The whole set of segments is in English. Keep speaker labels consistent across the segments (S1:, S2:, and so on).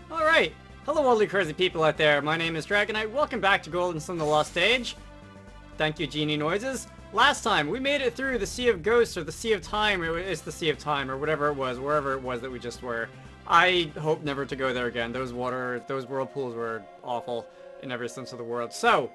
S1: Alright, hello all you crazy people out there, my name is Dragonite, welcome back to Golden Sun the Lost Age. Thank you, Genie Noises. Last time, we made it through the Sea of Ghosts, or the Sea of Time, it's the Sea of Time, or whatever it was, wherever it was that we just were. I hope never to go there again. Those whirlpools were awful in every sense of the word. So,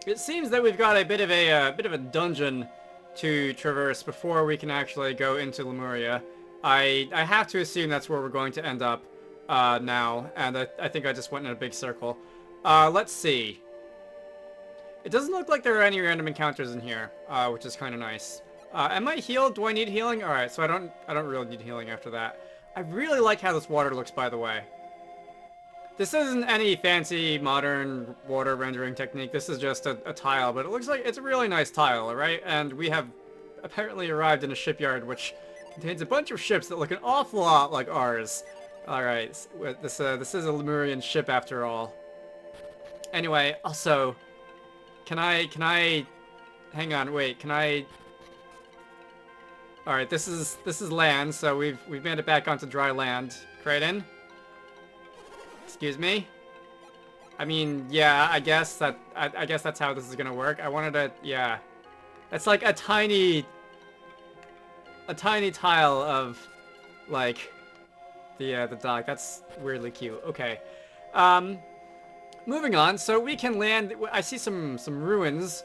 S1: it seems that we've got a bit of a dungeon to traverse before we can actually go into Lemuria. I have to assume that's where we're going to end up now, and I think I just went in a big circle. Let's see. It doesn't look like there are any random encounters in here, which is kind of nice. Am I healed? Do I need healing? All right, so I don't really need healing after that. I really like how this water looks, by the way. This isn't any fancy modern water rendering technique. This is just a tile, but it looks like it's a really nice tile, all right? And we have apparently arrived in a shipyard, which contains a bunch of ships that look an awful lot like ours. All right, this is a Lemurian ship after all. Anyway, also, can I, hang on, wait, can I? All right, this is land, so we've made it back onto dry land. Kraden? Excuse me? I mean, yeah, I guess that's how this is gonna work. I wanted to, yeah. It's like a tiny tile of, like, the dock. That's weirdly cute. Okay. Moving on. So we can land. I see some ruins,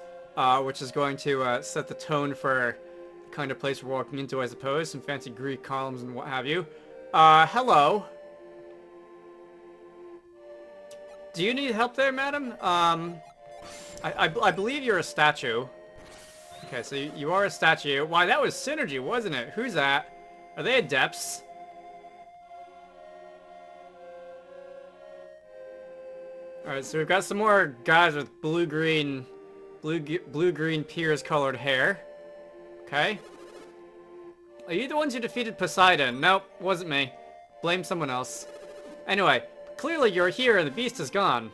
S1: which is going to set the tone for the kind of place we're walking into, I suppose. Some fancy Greek columns and what have you. Hello. Do you need help there, madam? I believe you're a statue. Okay, so you are a statue. Why, that was Synergy, wasn't it? Who's that? Are they adepts? Alright, so we've got some more guys with blue-green Piers colored hair. Okay. Are you the ones who defeated Poseidon? Nope, wasn't me. Blame someone else. Anyway, clearly you're here and the beast is gone.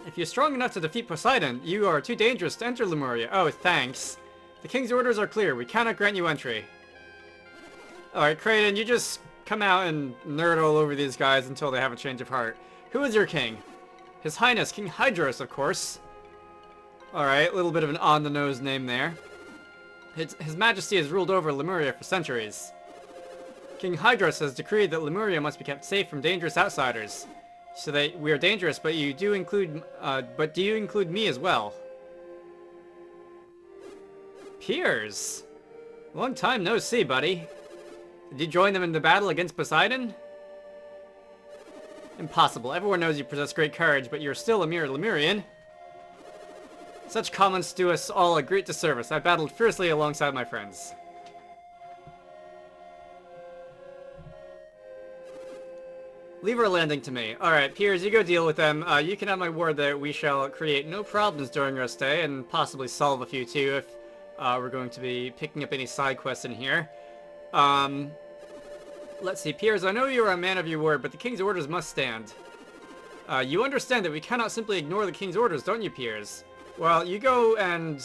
S1: If you're strong enough to defeat Poseidon, you are too dangerous to enter Lemuria. Oh, thanks. The king's orders are clear. We cannot grant you entry. Alright, Kraden, you just come out and nerd all over these guys until they have a change of heart. Who is your king? His Highness, King Hydros, of course. Alright, a little bit of an on-the-nose name there. His Majesty has ruled over Lemuria for centuries. King Hydros has decreed that Lemuria must be kept safe from dangerous outsiders. So that we are dangerous, but you do include, do you include me as well? Piers! Long time no see, buddy. Did you join them in the battle against Poseidon? Impossible. Everyone knows you possess great courage, but you're still a mere Lemurian. Such comments do us all a great disservice. I battled fiercely alongside my friends. Leave our landing to me. Alright, Piers, you go deal with them. You can have my word that we shall create no problems during our stay, and possibly solve a few too, if we're going to be picking up any side quests in here. Let's see, Piers, I know you are a man of your word, but the king's orders must stand. You understand that we cannot simply ignore the king's orders, don't you, Piers? Well, you go and,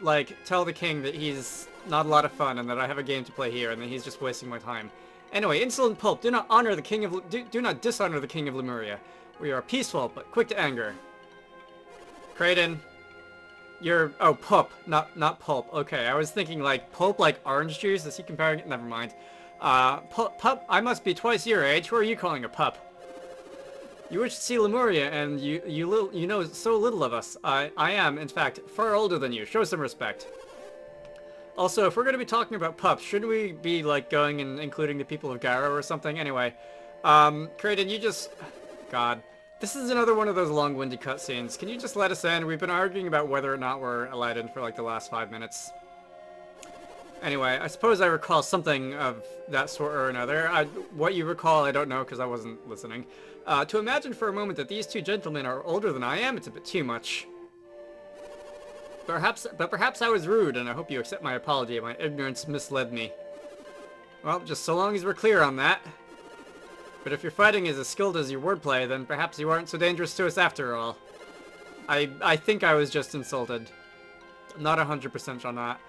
S1: like, tell the king that he's not a lot of fun, and that I have a game to play here, and that he's just wasting my time. Anyway, insolent pulp, do not honor the king of do not dishonor the king of Lemuria. We are peaceful, but quick to anger. Kraden, you're pup, not pulp. Okay, I was thinking like pulp, like orange juice. Is he comparing it? Never mind. Pup, I must be twice your age. Who are you calling a pup? You wish to see Lemuria, and you know so little of us. I am, in fact, far older than you. Show some respect. Also, if we're going to be talking about pups, shouldn't we be, like, going and including the people of Gyro or something? Anyway, Kraden, you just... God. This is another one of those long-winded cutscenes. Can you just let us in? We've been arguing about whether or not we're allowed in for, like, the last 5 minutes. Anyway, I suppose I recall something of that sort or another. What you recall, I don't know, because I wasn't listening. To imagine for a moment that these two gentlemen are older than I am, it's a bit too much. Perhaps I was rude, and I hope you accept my apology. My ignorance misled me. Well, just so long as we're clear on that. But if your fighting is as skilled as your wordplay, then perhaps you aren't so dangerous to us after all. I think I was just insulted. I'm not 100% on that.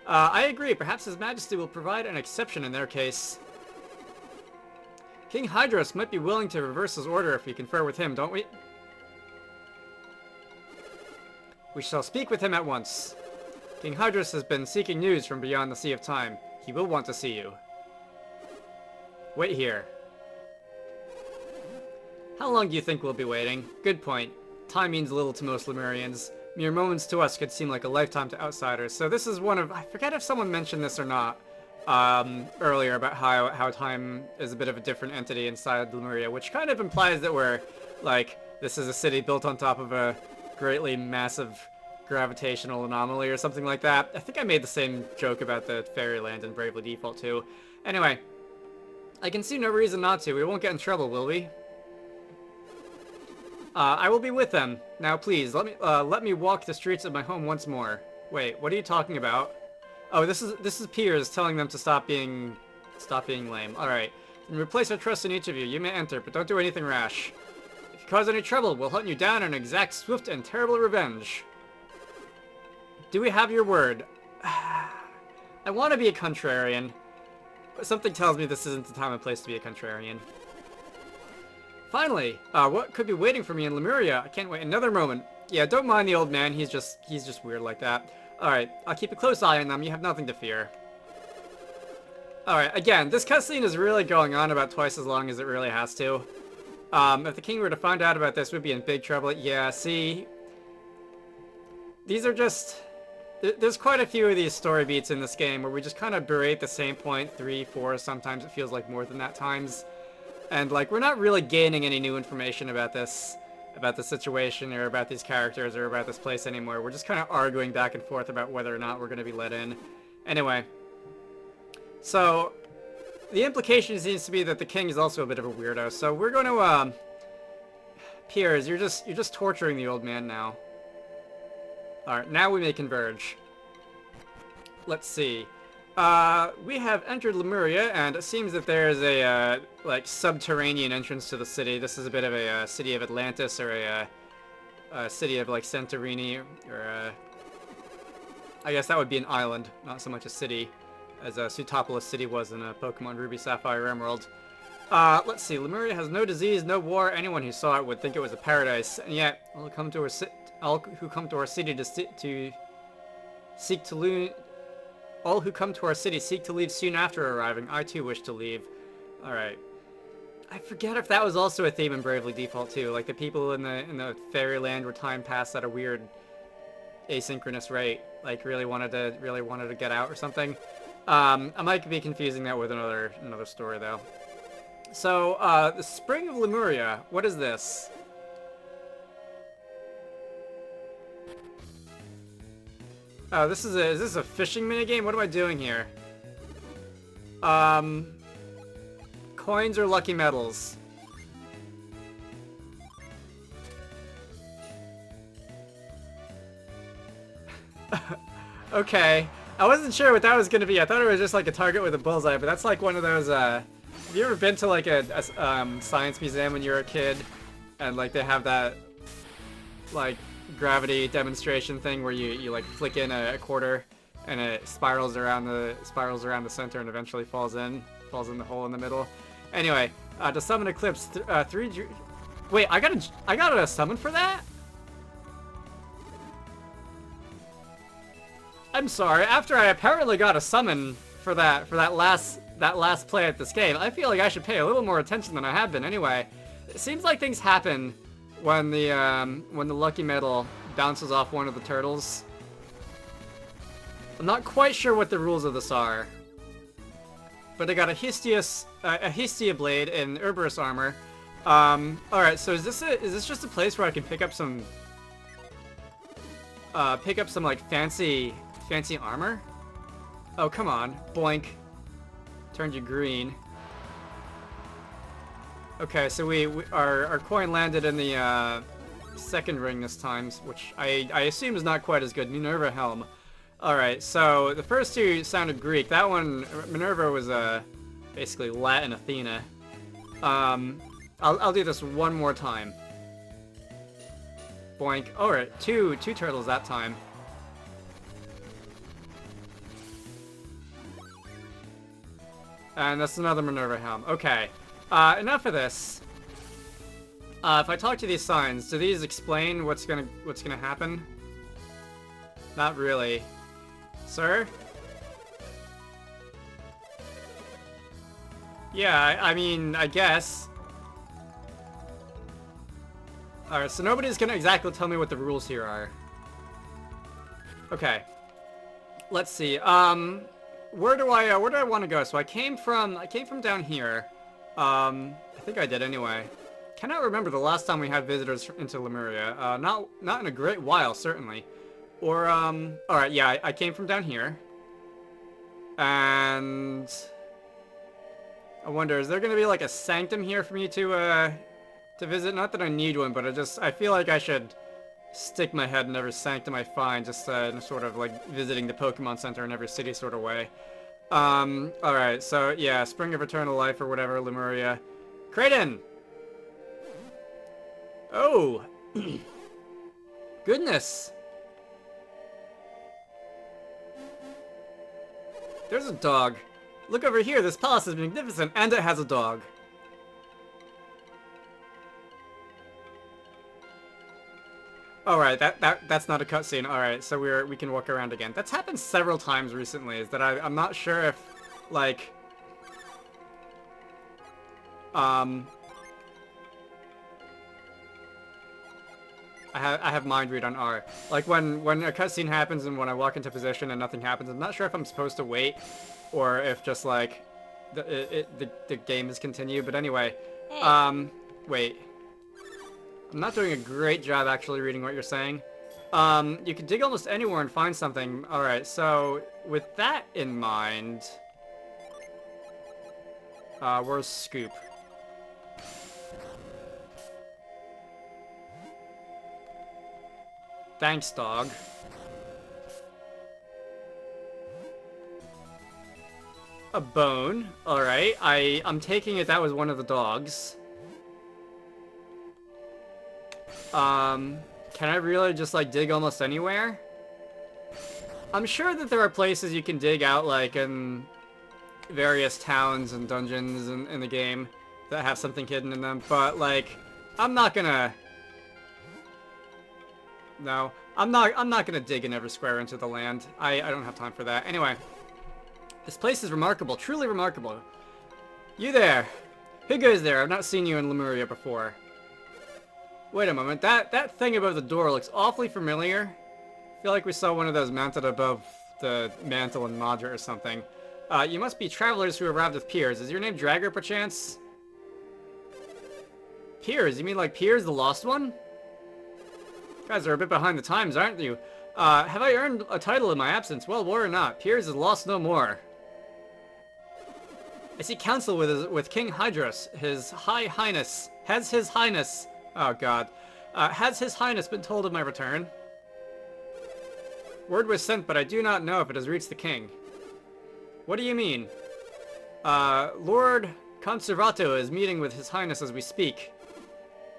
S1: I agree. Perhaps His Majesty will provide an exception in their case. King Hydros might be willing to reverse his order if we confer with him, don't we? We shall speak with him at once. King Hydros has been seeking news from beyond the Sea of Time. He will want to see you. Wait here. How long do you think we'll be waiting? Good point. Time means little to most Lemurians. Mere moments to us could seem like a lifetime to outsiders. So this is one of... I forget if someone mentioned this or not earlier about how time is a bit of a different entity inside Lemuria, which kind of implies that we're, like, this is a city built on top of a greatly massive gravitational anomaly or something like that. I think I made the same joke about the Fairyland in Bravely Default too. Anyway, I can see no reason not to. We won't get in trouble, will we? I will be with them. Now please, let me walk the streets of my home once more. Wait, what are you talking about? Oh, this is Piers telling them to stop being lame. Alright. And replace our trust in each of you. You may enter, but don't do anything rash. If you cause any trouble, we'll hunt you down and exact swift and terrible revenge. Do we have your word? I want to be a contrarian, but something tells me this isn't the time and place to be a contrarian. Finally, what could be waiting for me in Lemuria? I can't wait another moment. Yeah, don't mind the old man. He's just weird like that. Alright, I'll keep a close eye on them. You have nothing to fear. Alright, again, this cutscene is really going on about twice as long as it really has to. If the king were to find out about this, we'd be in big trouble. Yeah, see... These are just... There's quite a few of these story beats in this game where we just kind of berate the same point 3, 4, sometimes it feels like more than that times. And, like, we're not really gaining any new information about the situation, or about these characters, or about this place anymore. We're just kind of arguing back and forth about whether or not we're going to be let in. Anyway. So, the implication seems to be that the king is also a bit of a weirdo. So we're going to, Piers, you're just torturing the old man now. Alright, now we may converge. Let's see. We have entered Lemuria, and it seems that there is a, like, subterranean entrance to the city. This is a bit of a city of Atlantis, or a city of, like, Santorini, or, I guess that would be an island, not so much a city, as Sutopolis City was in Pokemon Ruby, Sapphire, Emerald. Let's see. Lemuria has no disease, no war. Anyone who saw it would think it was a paradise, and yet all who come to our city seek to leave soon after arriving. I too wish to leave. Alright. I forget if that was also a theme in Bravely Default too. Like the people in the Fairyland where time passed at a weird asynchronous rate. Like really wanted to get out or something. I might be confusing that with another story though. So, the Spring of Lemuria. What is this? Oh, is this a fishing minigame? What am I doing here? Coins or lucky medals? Okay. I wasn't sure what that was gonna be. I thought it was just like a target with a bullseye, but that's like one of those, have you ever been to like a science museum when you were a kid? And like they have that, like, gravity demonstration thing where you like flick in a quarter and it spirals around the center and eventually falls in the hole in the middle. Anyway, to summon Eclipse, wait, I got a summon for that? I'm sorry. After I apparently got a summon for that last play at this game, I feel like I should pay a little more attention than I have been. Anyway, it seems like things happen when the lucky medal bounces off one of the turtles. I'm not quite sure what the rules of this are, but I got a Hestia blade and Urberus armor. All right, so is this just a place where I can pick up some like fancy armor? Oh, come on, boink! Turned you green. Okay, so our coin landed in the second ring this time, which I assume is not quite as good. Minerva Helm. Alright, so the first two sounded Greek. That one, Minerva, was basically Latin Athena. I'll do this one more time. Boink. Alright, two turtles that time. And that's another Minerva Helm. Okay. Enough of this. If I talk to these signs, do these explain what's gonna happen? Not really. Sir? Yeah, I mean, I guess. Alright, so nobody's gonna exactly tell me what the rules here are. Okay. Let's see. Where do I want to go? So I came from down here. I think I did anyway. Cannot remember the last time we had visitors into Lemuria. Not in a great while, certainly. Or, alright, yeah, I came from down here. And I wonder, is there gonna be like a sanctum here for me to visit? Not that I need one, but I feel like I should stick my head in every sanctum I find, just in sort of like visiting the Pokemon Center in every city sort of way. Alright, so yeah, Spring of Eternal Life or whatever, Lemuria. Kraden! Oh! Goodness! There's a dog. Look over here, this palace is magnificent, and it has a dog. Alright, that's not a cutscene. Alright, so we can walk around again. That's happened several times recently, is that I'm not sure if, like... I have mind read on R. Like when a cutscene happens and when I walk into position and nothing happens, I'm not sure if I'm supposed to wait or if just like the game is continued. But anyway, wait. I'm not doing a great job actually reading what you're saying. You can dig almost anywhere and find something. All right, so with that in mind, where's Scoop? Thanks, dog. A bone. Alright, I'm taking it that was one of the dogs. Can I really just, like, dig almost anywhere? I'm sure that there are places you can dig out, like, in various towns and dungeons in the game that have something hidden in them, but, like, I'm not gonna... No, I'm not gonna dig in every square inch of the land. I don't have time for that. Anyway, this place is remarkable, truly remarkable. You there? Who goes there? I've not seen you in Lemuria before. Wait a moment, that thing above the door looks awfully familiar. I feel like we saw one of those mounted above the mantle in Madra or something. You must be travelers who arrived with Piers. Is your name Dragger, perchance? Piers? You mean like Piers, the lost one? You guys are a bit behind the times, aren't you? Have I earned a title in my absence? Well, war or not, Piers is lost no more. I see counsel with King Hydros, his High Highness. Has his Highness... Oh, God. Has his Highness been told of my return? Word was sent, but I do not know if it has reached the king. What do you mean? Lord Conservato is meeting with his Highness as we speak.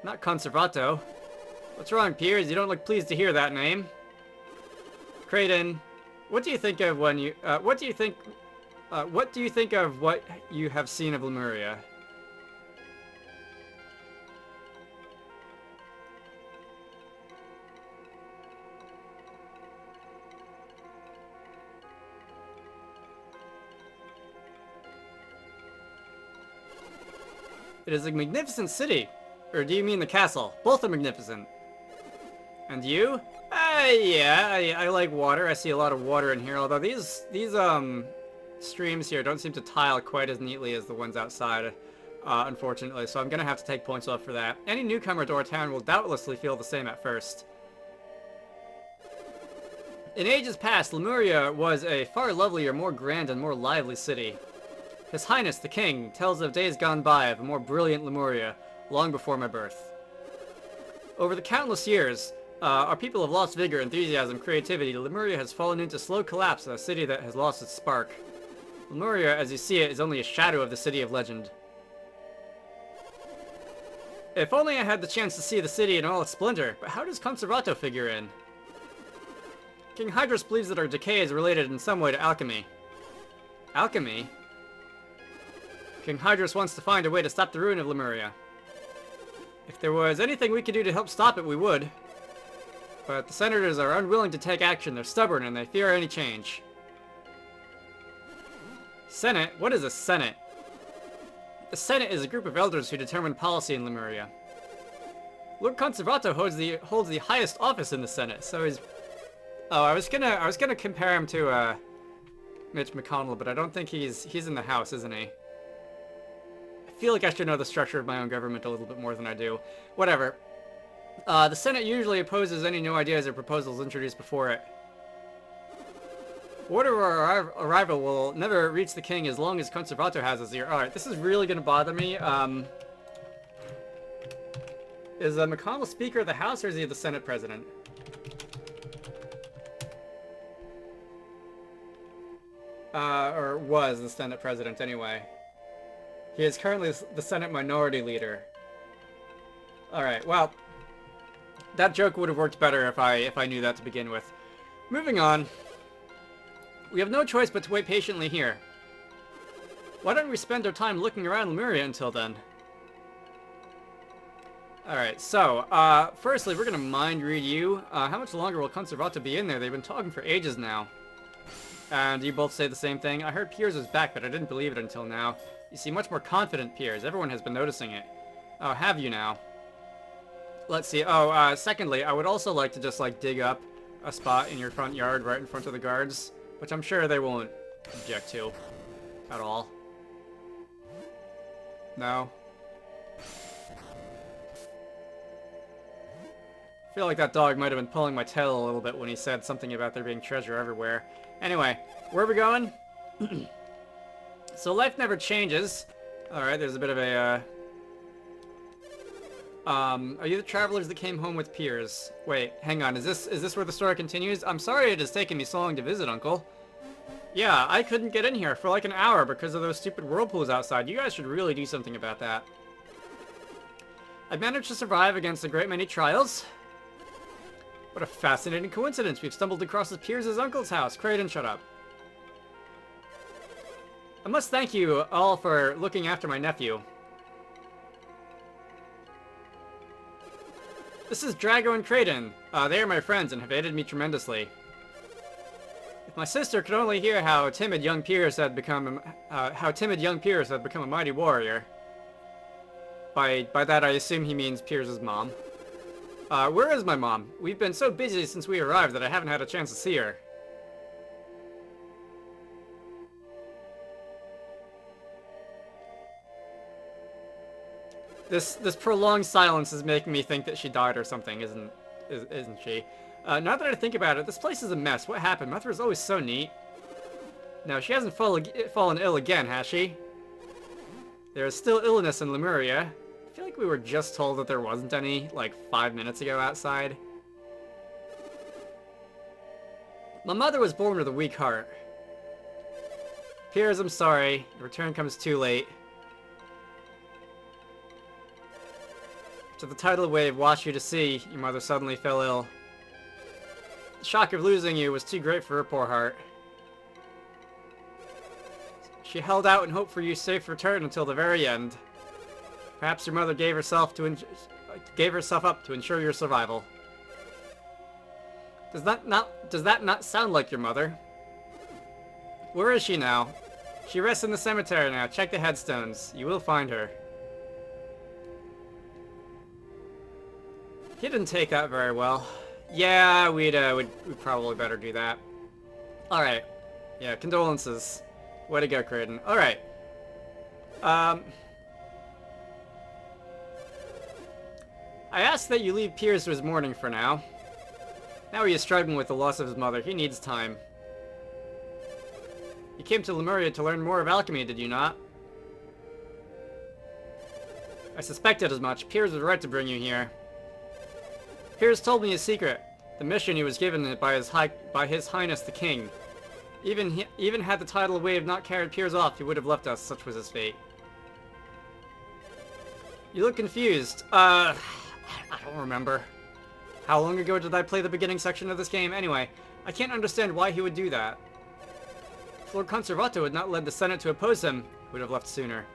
S1: Not Conservato. What's wrong, Piers? You don't look pleased to hear that name. Kraden, what do you think of when you... what do you think of what you have seen of Lemuria? It is a magnificent city. Or do you mean the castle? Both are magnificent. And you? Yeah, I like water. I see a lot of water in here, although these streams here don't seem to tile quite as neatly as the ones outside, unfortunately, so I'm gonna have to take points off for that. Any newcomer to our town will doubtlessly feel the same at first. In ages past, Lemuria was a far lovelier, more grand, and more lively city. His Highness, the King, tells of days gone by of a more brilliant Lemuria, long before my birth. Over the countless years, our people have lost vigor, enthusiasm, creativity. Lemuria has fallen into slow collapse, a city that has lost its spark. Lemuria, as you see it, is only a shadow of the city of legend. If only I had the chance to see the city in all its splendor, but how does Conservato figure in? King Hydros believes that our decay is related in some way to alchemy. Alchemy? King Hydros wants to find a way to stop the ruin of Lemuria. If there was anything we could do to help stop it, we would. But the senators are unwilling to take action. They're stubborn and they fear any change. Senate? What is a Senate? The Senate is a group of elders who determine policy in Lemuria. Lord Conservato holds the highest office in the Senate, so he's... Oh, I was gonna compare him to Mitch McConnell, but I don't think he's in the House, isn't he? I feel like I should know the structure of my own government a little bit more than I do. Whatever. The Senate usually opposes any new ideas or proposals introduced before it. Order of our arrival will never reach the king as long as Conservato has his ear. Alright, this is really gonna bother me. Is McConnell Speaker of the House, or is he the Senate President? Or was the Senate President, anyway. He is currently the Senate Minority Leader. Alright, well, that joke would have worked better if I knew that to begin with. Moving on. We have no choice but to wait patiently here. Why don't we spend our time looking around Lemuria until then? Alright, so, firstly, we're gonna mind read you. How much longer will Conservato be in there? They've been talking for ages now. And you both say the same thing. I heard Piers was back, but I didn't believe it until now. You seem much more confident, Piers. Everyone has been noticing it. Oh, have you now? Let's see. Oh, secondly, I would also like to just, like, dig up a spot in your front yard right in front of the guards, which I'm sure they won't object to at all. No? I feel like that dog might have been pulling my tail a little bit when he said something about there being treasure everywhere. Anyway, where are we going? So life never changes. Alright, there's a bit of a, are you the travelers that came home with Piers? Wait, hang on, is this where the story continues? I'm sorry it has taken me so long to visit, Uncle. Yeah, I couldn't get in here for like an hour because of those stupid whirlpools outside. You guys should really do something about that. I managed to survive against a great many trials. What a fascinating coincidence. We've stumbled across Piers' uncle's house. Creighton, shut up. I must thank you all for looking after my nephew. This is Drago and Creighton. They are my friends and have aided me tremendously. If my sister could only hear how timid young Piers had become a mighty warrior. By that I assume he means Piers' mom. Where is my mom? We've been so busy since we arrived that I haven't had a chance to see her. This prolonged silence is making me think that she died or something, isn't she? Now that I think about it, this place is a mess. What happened? Mother is always so neat. No, she hasn't fallen ill again, has she? There is still illness in Lemuria. I feel like we were just told that there wasn't any, like, 5 minutes ago outside. My mother was born with a weak heart. Piers, I'm sorry. Your return comes too late. After the tidal wave washed you to sea, your mother suddenly fell ill. The shock of losing you was too great for her poor heart. She held out and hoped for your safe return until the very end. Perhaps your mother gave herself up to ensure your survival. Does that not sound like your mother? Where is she now? She rests in the cemetery now. Check the headstones. You will find her. He didn't take that very well. Yeah, we'd probably better do that. Alright. Yeah, condolences. Way to go, Creighton. Alright. I ask that you leave Piers to his mourning for now. Now he is struggling with the loss of his mother. He needs time. You came to Lemuria to learn more of alchemy, did you not? I suspected as much. Piers was right to bring you here. Piers told me his secret. The mission he was given by His Highness the King. Even had the tidal wave not carried Piers off, he would have left us. Such was his fate. You look confused. I don't remember. How long ago did I play the beginning section of this game? Anyway, I can't understand why he would do that. If Lord Conservato had not led the Senate to oppose him, he would have left sooner.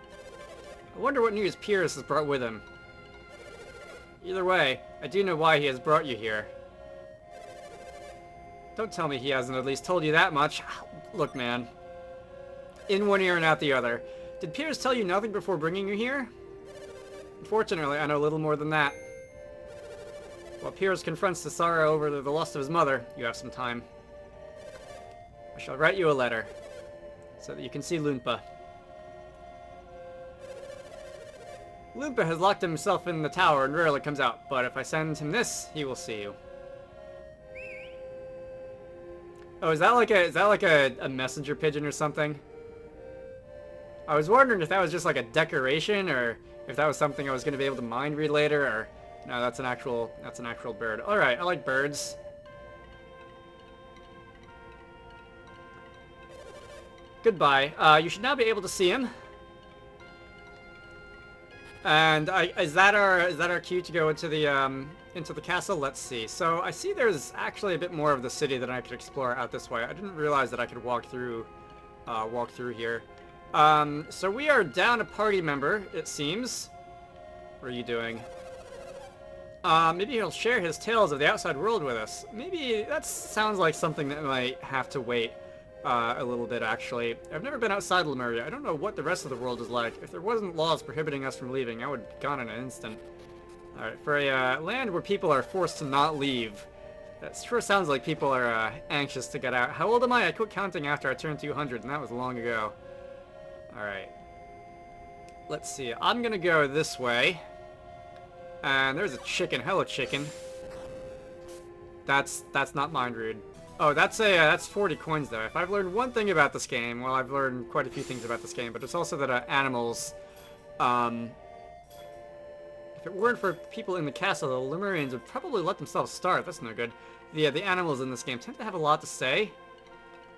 S1: I wonder what news Pierce has brought with him. Either way, I do know why he has brought you here. Don't tell me he hasn't at least told you that much. Look, man. In one ear and out the other. Did Pierce tell you nothing before bringing you here? Unfortunately, I know little more than that. While Pierce confronts the sorrow over the loss of his mother, you have some time. I shall write you a letter, so that you can see Loompa. Loompa has locked himself in the tower and rarely comes out, but if I send him this, he will see you. Oh, is that like a messenger pigeon or something? I was wondering if that was just like a decoration, or if that was something I was going to be able to mind read later, or no, that's an actual bird. All right, I like birds. Goodbye. You should now be able to see him. And is that our cue to go into the castle? Let's see. So I see there's actually a bit more of the city that I could explore out this way. I didn't realize that I could walk through here. So we are down a party member, it seems. What are you doing? Maybe he'll share his tales of the outside world with us. Maybe that sounds like something that might have to wait a little bit, actually. I've never been outside Lemuria. I don't know what the rest of the world is like. If there wasn't laws prohibiting us from leaving, I would have gone in an instant. Alright, for a land where people are forced to not leave, that sure sounds like people are anxious to get out. How old am I? I quit counting after I turned 200, and that was long ago. Alright. Let's see. I'm gonna go this way. And there's a chicken. Hello, chicken. That's not mind rude. Oh, that's 40 coins though. If I've learned one thing about this game, well, I've learned quite a few things about this game, but it's also that animals, if it weren't for people in the castle, the Lemurians would probably let themselves starve. That's no good. Yeah, the animals in this game tend to have a lot to say.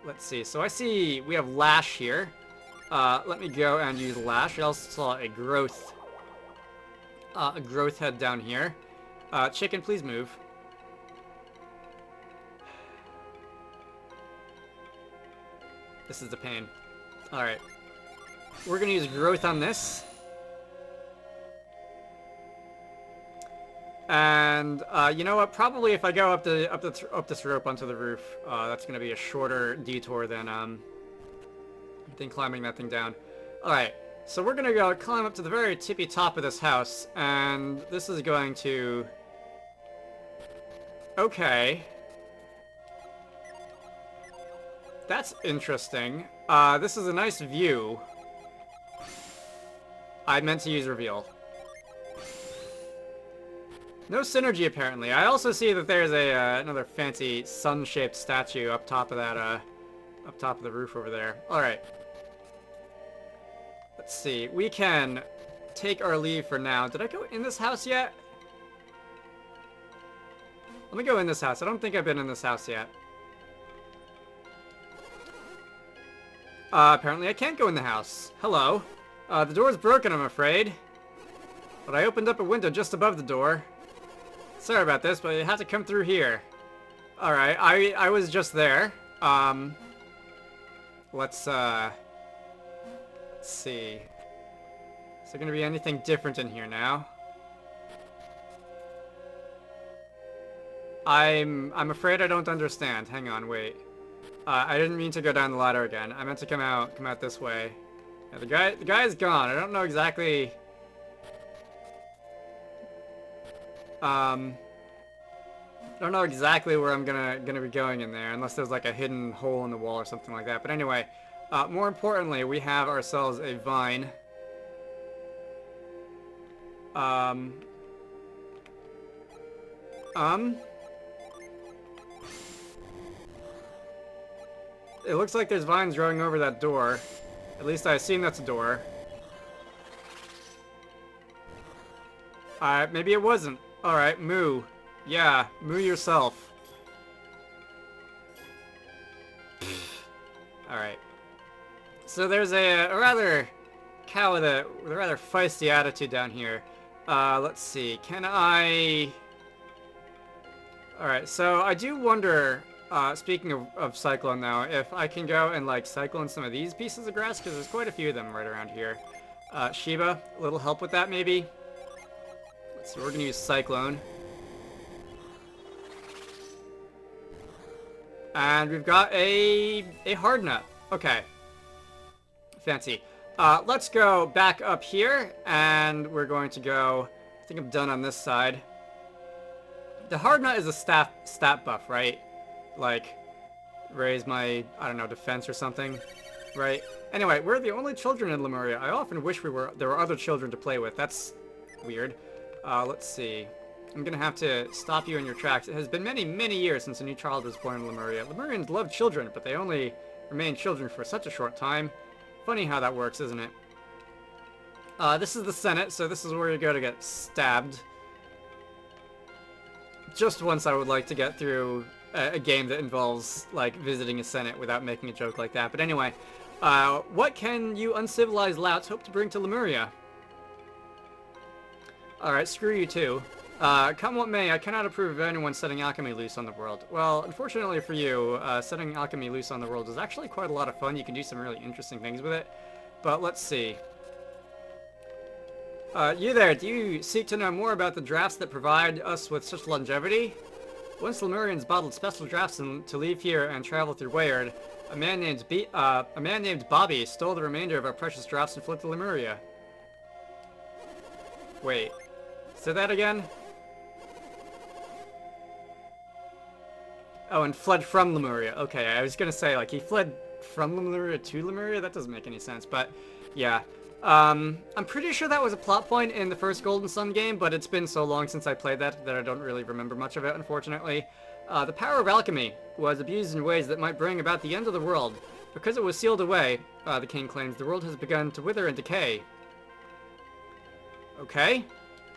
S1: Let's see. So I see we have Lash here. Let me go and use Lash. I also saw a growth head down here. Chicken, please move. This is the pain. Alright. We're gonna use growth on this. And, you know what? Probably if I go up this rope onto the roof, that's gonna be a shorter detour than climbing that thing down. Alright. So we're gonna go climb up to the very tippy top of this house, and this is going to... Okay. That's interesting. This is a nice view. I meant to use reveal. No synergy, apparently. I also see that there's another fancy sun-shaped statue up top of that, up top of the roof over there. Alright. Let's see. We can take our leave for now. Did I go in this house yet? Let me go in this house. I don't think I've been in this house yet. Apparently I can't go in the house. Hello. The door's broken, I'm afraid. But I opened up a window just above the door. Sorry about this, but you have to come through here. Alright, I was just there. Let's see. Is there gonna be anything different in here now? I'm afraid I don't understand. Hang on, wait. I didn't mean to go down the ladder again. I meant to come out this way. Yeah, the guy is gone. I don't know exactly. I don't know exactly where I'm gonna be going in there, unless there's like a hidden hole in the wall or something like that. But anyway, more importantly, we have ourselves a vine. It looks like there's vines growing over that door. At least I assume that's a door. Maybe it wasn't. Alright, moo. Yeah, moo yourself. Alright. So there's a rather cow with a rather feisty attitude down here. Let's see. Can I... Alright, so I do wonder... speaking of Cyclone now, if I can go and like cyclone some of these pieces of grass, because there's quite a few of them right around here. Shiba, a little help with that maybe. So we're gonna use Cyclone. And we've got a hard nut. Okay. Fancy. Let's go back up here, and we're going to go... I think I'm done on this side. The hard nut is a stat buff, right? Like, raise my, I don't know, defense or something, right? Anyway, we're the only children in Lemuria. I often wish there were other children to play with. That's weird. Let's see. I'm gonna have to stop you in your tracks. It has been many, many years since a new child was born in Lemuria. Lemurians love children, but they only remain children for such a short time. Funny how that works, isn't it? This is the Senate, so this is where you go to get stabbed. Just once I would like to get through a game that involves, like, visiting a Senate without making a joke like that. But anyway, what can you uncivilized louts hope to bring to Lemuria? Alright, screw you too. Come what may, I cannot approve of anyone setting alchemy loose on the world. Well, unfortunately for you, setting alchemy loose on the world is actually quite a lot of fun. You can do some really interesting things with it. But let's see. You there, do you seek to know more about the drafts that provide us with such longevity? Once Lemurians bottled special drafts to leave here and travel through Wayard, a man named Bobby stole the remainder of our precious drafts and fled to Lemuria. Wait. Say that again? Oh, and fled from Lemuria. Okay, I was gonna say, like, he fled from Lemuria to Lemuria? That doesn't make any sense, but yeah. I'm pretty sure that was a plot point in the first Golden Sun game, but it's been so long since I played that I don't really remember much of it, unfortunately. The power of alchemy was abused in ways that might bring about the end of the world. Because it was sealed away, the king claims, the world has begun to wither and decay. Okay.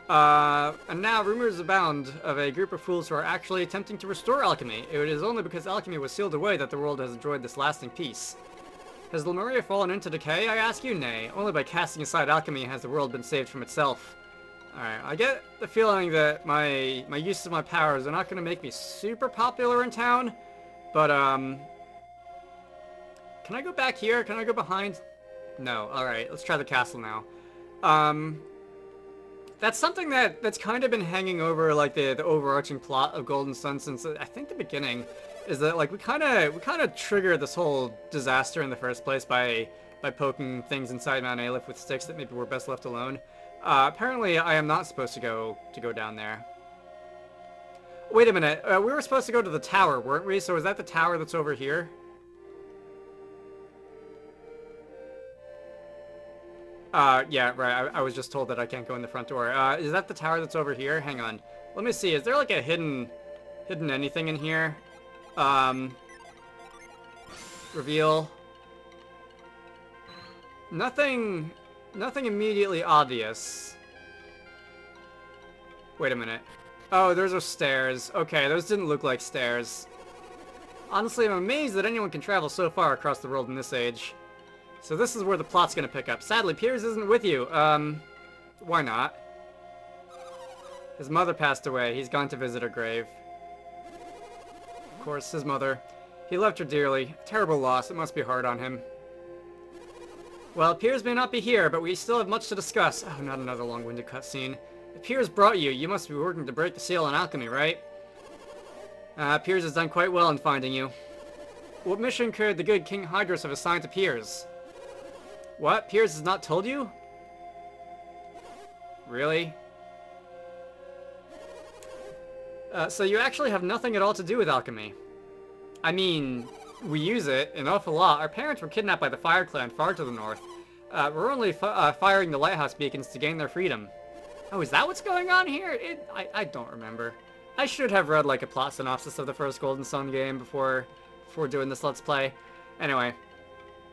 S1: And now rumors abound of a group of fools who are actually attempting to restore alchemy. It is only because alchemy was sealed away that the world has enjoyed this lasting peace. Has Lemuria fallen into decay, I ask you? Nay. Only by casting aside alchemy has the world been saved from itself. Alright, I get the feeling that my use of my powers are not going to make me super popular in town, but, can I go back here? Can I go behind? No. Alright, let's try the castle now. That's something that's kind of been hanging over, like, the overarching plot of Golden Sun since, I think, the beginning. Is that, like, we kind of triggered this whole disaster in the first place by poking things inside Mount Aleph with sticks that maybe were best left alone. Apparently, I am not supposed to go down there. Wait a minute. We were supposed to go to the tower, weren't we? So is that the tower that's over here? Yeah, right. I was just told that I can't go in the front door. Is that the tower that's over here? Hang on. Let me see. Is there, like, a hidden anything in here? Reveal. Nothing immediately obvious. Wait a minute. Oh, those are stairs. Okay, those didn't look like stairs. Honestly, I'm amazed that anyone can travel so far across the world in this age. So this is where the plot's gonna pick up. Sadly, Piers isn't with you. Why not? His mother passed away. He's gone to visit her grave. Of course, his mother. He loved her dearly. Terrible loss. It must be hard on him. Well, Piers may not be here, but we still have much to discuss. Oh, not another long-winded cutscene. If Piers brought you, you must be working to break the seal on alchemy, right? Piers has done quite well in finding you. What mission could the good King Hydros have assigned to Piers? What? Piers has not told you? Really? So you actually have nothing at all to do with alchemy. I mean, we use it an awful lot. Our parents were kidnapped by the Fire Clan far to the north. We're only firing the lighthouse beacons to gain their freedom. Oh, is that what's going on here? I don't remember. I should have read, like, a plot synopsis of the first Golden Sun game before doing this Let's Play. Anyway,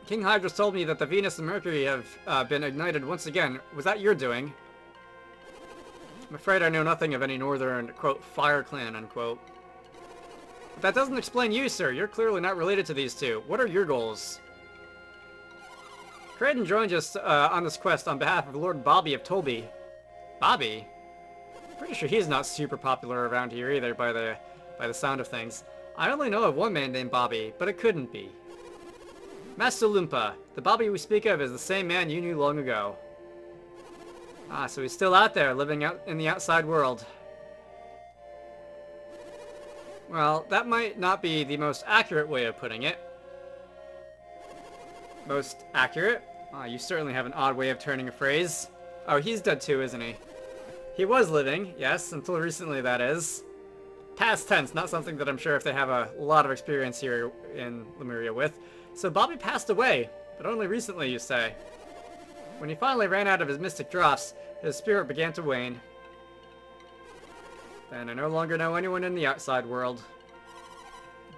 S1: King Hydros told me that the Venus and Mercury have been ignited once again. Was that your doing? I'm afraid I know nothing of any northern, quote, Fire Clan, unquote. But that doesn't explain you, sir. You're clearly not related to these two. What are your goals? Creighton joined us on this quest on behalf of Lord Bobby of Tolby. Bobby? Pretty sure he's not super popular around here either by the sound of things. I only know of one man named Bobby, but it couldn't be. Master Lumpa, the Bobby we speak of is the same man you knew long ago. Ah, so he's still out there, living out in the outside world. Well, that might not be the most accurate way of putting it. Most accurate? Ah, you certainly have an odd way of turning a phrase. Oh, he's dead too, isn't he? He was living, yes, until recently, that is. Past tense, not something that I'm sure if they have a lot of experience here in Lemuria with. So Bobby passed away, but only recently, you say. When he finally ran out of his mystic drops, his spirit began to wane. Then I no longer know anyone in the outside world.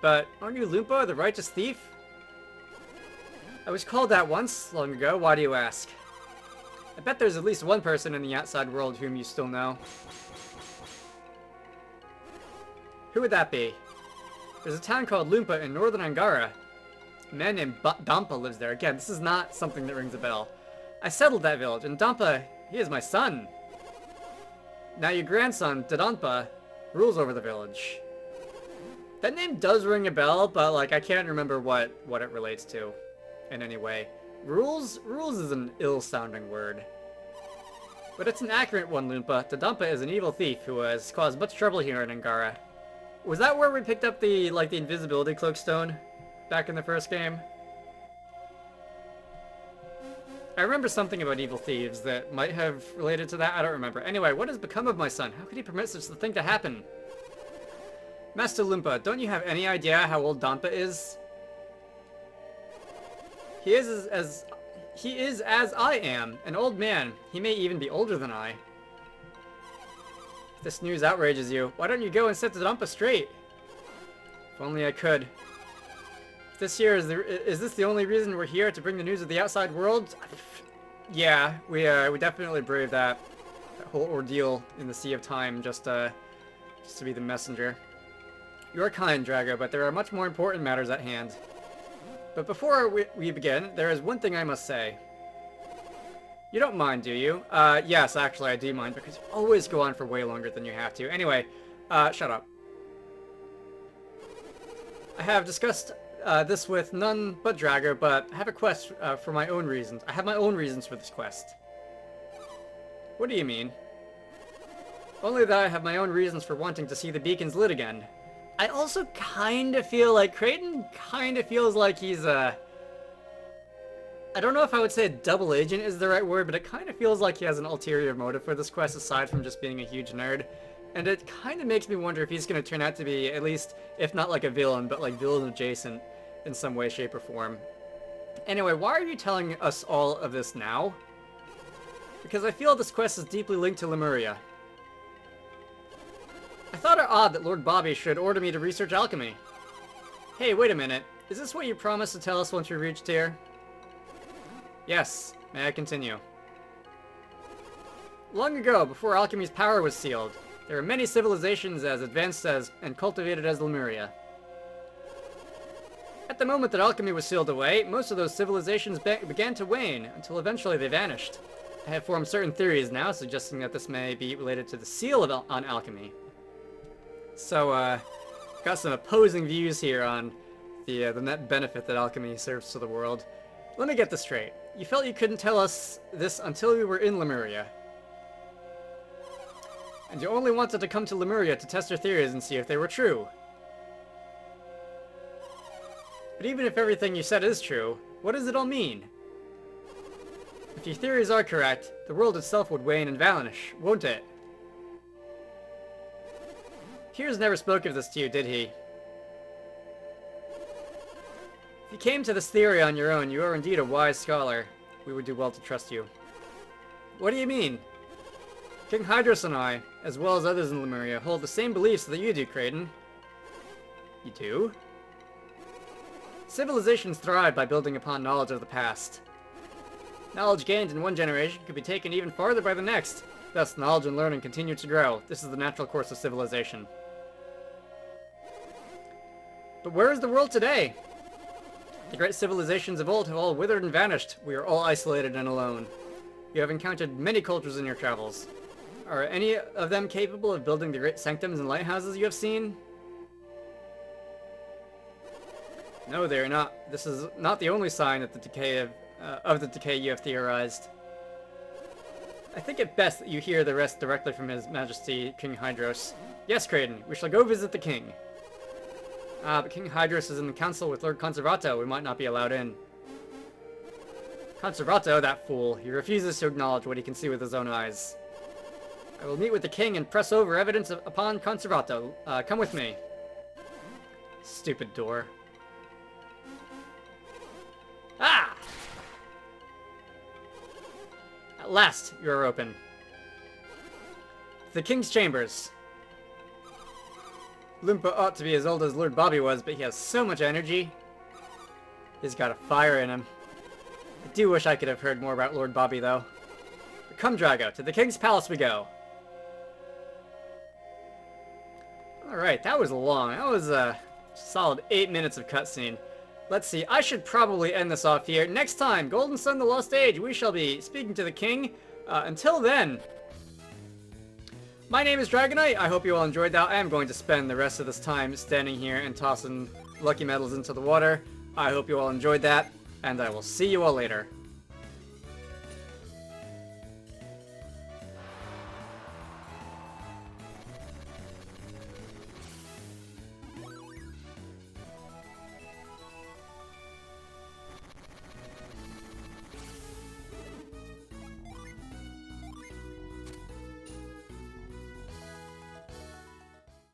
S1: But aren't you Loompa, the righteous thief? I was called that once, long ago. Why do you ask? I bet there's at least one person in the outside world whom you still know. Who would that be? There's a town called Loompa in northern Angara. A man named Dampa lives there. Again, this is not something that rings a bell. I settled that village, and Dampa, he is my son. Now your grandson, Dodonpa, rules over the village. That name does ring a bell, but like I can't remember what it relates to in any way. Rules? Rules is an ill-sounding word. But it's an accurate one, Loompa. Dodonpa is an evil thief who has caused much trouble here in Angara. Was that where we picked up the invisibility cloak stone back in the first game? I remember something about evil thieves that might have related to that. I don't remember. Anyway, what has become of my son? How could he permit such a thing to happen? Master Loompa, don't you have any idea how old Dampa is? He is as I am, an old man. He may even be older than I. If this news outrages you, why don't you go and set the Dampa straight? If only I could. If this here is this the only reason we're here, to bring the news of the outside world? Yeah, we definitely braved that whole ordeal in the Sea of Time just to be the messenger. You're kind, Drago, but there are much more important matters at hand. But before we begin, there is one thing I must say. You don't mind, do you? Yes, actually I do mind, because you always go on for way longer than you have to. Anyway, shut up. I have discussed this with none but Drago, but I have a quest for my own reasons. I have my own reasons for this quest. What do you mean? Only that I have my own reasons for wanting to see the beacons lit again. I also kind of feel like Creighton kind of feels like he's I don't know if I would say a double agent is the right word, but it kind of feels like he has an ulterior motive for this quest aside from just being a huge nerd. And it kind of makes me wonder if he's going to turn out to be, at least, if not like a villain, but like villain adjacent in some way, shape, or form. Anyway, why are you telling us all of this now? Because I feel this quest is deeply linked to Lemuria. I thought it odd that Lord Bobby should order me to research alchemy. Hey, wait a minute. Is this what you promised to tell us once we reached here? Yes. May I continue? Long ago, before alchemy's power was sealed, there were many civilizations as advanced as and cultivated as Lemuria. At the moment that alchemy was sealed away, most of those civilizations began to wane, until eventually they vanished. I have formed certain theories now, suggesting that this may be related to the seal on alchemy. So, got some opposing views here on the net benefit that alchemy serves to the world. Let me get this straight. You felt you couldn't tell us this until we were in Lemuria. And you only wanted to come to Lemuria to test your theories and see if they were true. But even if everything you said is true, what does it all mean? If your theories are correct, the world itself would wane and vanish, won't it? Piers never spoke of this to you, did he? If you came to this theory on your own, you are indeed a wise scholar. We would do well to trust you. What do you mean? King Hydros and I, as well as others in Lemuria, hold the same beliefs that you do, Creighton. You do? Civilizations thrive by building upon knowledge of the past. Knowledge gained in one generation could be taken even farther by the next. Thus, knowledge and learning continue to grow. This is the natural course of civilization. But where is the world today? The great civilizations of old have all withered and vanished. We are all isolated and alone. You have encountered many cultures in your travels. Are any of them capable of building the great sanctums and lighthouses you have seen? No, they are not. This is not the only sign of the decay you have theorized. I think it best that you hear the rest directly from His Majesty King Hydros. Yes, Kraden, we shall go visit the king. But King Hydros is in the council with Lord Conservato. We might not be allowed in. Conservato, that fool. He refuses to acknowledge what he can see with his own eyes. I will meet with the king and press over evidence upon Conservato. Come with me. Stupid door. Ah! At last, you are open. The king's chambers. Loompa ought to be as old as Lord Bobby was, but he has so much energy. He's got a fire in him. I do wish I could have heard more about Lord Bobby, though. But come, Drago, to the king's palace we go. Alright, that was long. That was a solid 8 minutes of cutscene. Let's see, I should probably end this off here. Next time, Golden Sun: The Lost Age, we shall be speaking to the king. Until then, my name is Dragonite. I hope you all enjoyed that. I am going to spend the rest of this time standing here and tossing lucky medals into the water. I hope you all enjoyed that, and I will see you all later.